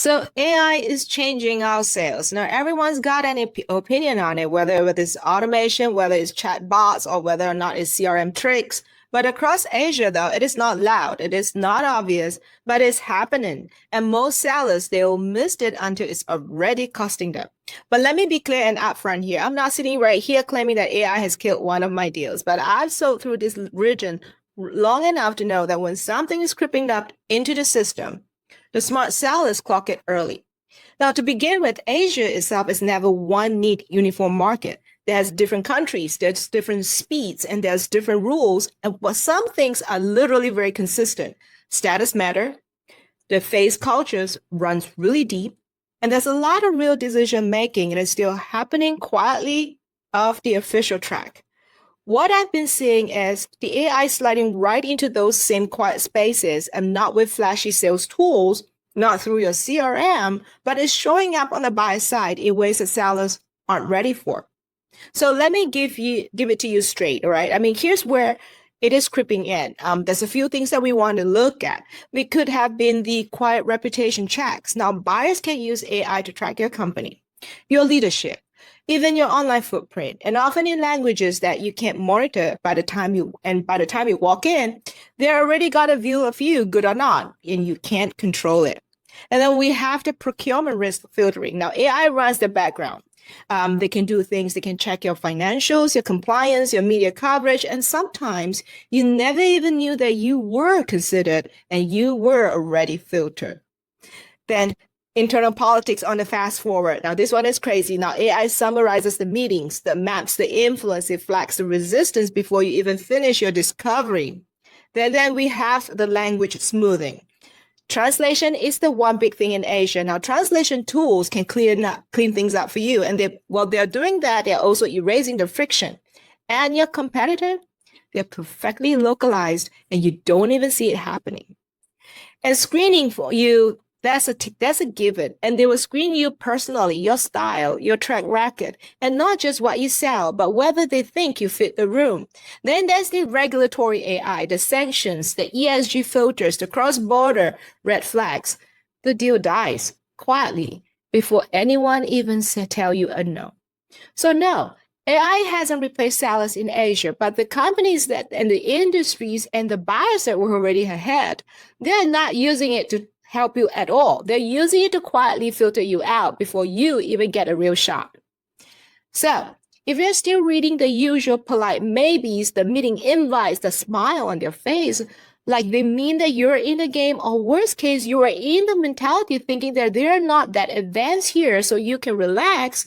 So AI is changing our sales. Now, everyone's got an opinion on it, whether it's automation, whether it's chat bots, or whether or not it's CRM tricks. But across Asia, though, it is not loud. It is not obvious, but it's happening. And most sellers, they'll miss it until it's already costing them. But let me be clear and upfront here. I'm not sitting right here claiming that AI has killed one of my deals, but I've sold through this region long enough to know that when something is creeping up into the system, the smart sellers clock it early. Now, to begin with, Asia itself is never one neat, uniform market. There's different countries, there's different speeds, and there's different rules. But some things are literally very consistent. Status matter, the face cultures runs really deep, and there's a lot of real decision making that is still happening quietly off the official track. What I've been seeing is the AI sliding right into those same quiet spaces and not with flashy sales tools, not through your CRM, but it's showing up on the buy side in ways that sellers aren't ready for. So let me give it to you straight, all right? I mean, here's where it is creeping in. There's a few things that we want to look at. We could have been the quiet reputation checks. Now, buyers can use AI to track your company, your leadership, even your online footprint, and often in languages that you can't monitor by the time you walk in, they already got a view of you, good or not, and you can't control it. And then we have the procurement risk filtering. Now, AI runs the background. They can do things, they can check your financials, your compliance, your media coverage, and sometimes you never even knew that you were considered and you were already filtered. Then internal politics on the fast forward. Now, this one is crazy. Now, AI summarizes the meetings, the maps, the influence, it flags the resistance before you even finish your discovery. Then we have the language smoothing. Translation is the one big thing in Asia. Now, translation tools can clean things up for you. And while they're doing that, they're also erasing the friction. And your competitor, they're perfectly localized and you don't even see it happening. And screening for you, that's a given. And they will screen you personally, your style, your track record, and not just what you sell, but whether they think you fit the room. Then there's the regulatory AI, the sanctions, the ESG filters, the cross-border red flags. The deal dies quietly before anyone even tell you a no. So no, AI hasn't replaced sellers in Asia, but the companies that and the industries and the buyers that were already ahead, they're not using it to help you at all. They're using it to quietly filter you out before you even get a real shot. So if you're still reading the usual polite maybes, the meeting invites, the smile on their face, like they mean that you're in the game, or worst case, you are in the mentality thinking that they're not that advanced here so you can relax,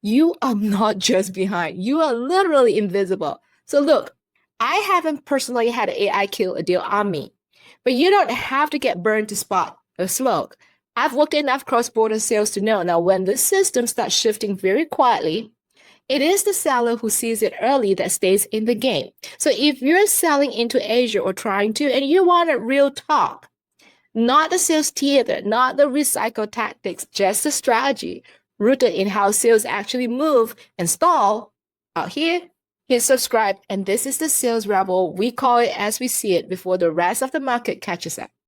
you are not just behind. You are literally invisible. So look, I haven't personally had AI kill a deal on me, but you don't have to get burned to spot the smoke. I've worked enough cross-border sales to know now when the system starts shifting very quietly, it is the seller who sees it early that stays in the game. So if you're selling into Asia or trying to, and you want a real talk, not the sales theater, not the recycled tactics, just the strategy rooted in how sales actually move and stall, out here, hit subscribe, and this is the Sales Rebel. We call it as we see it before the rest of the market catches up.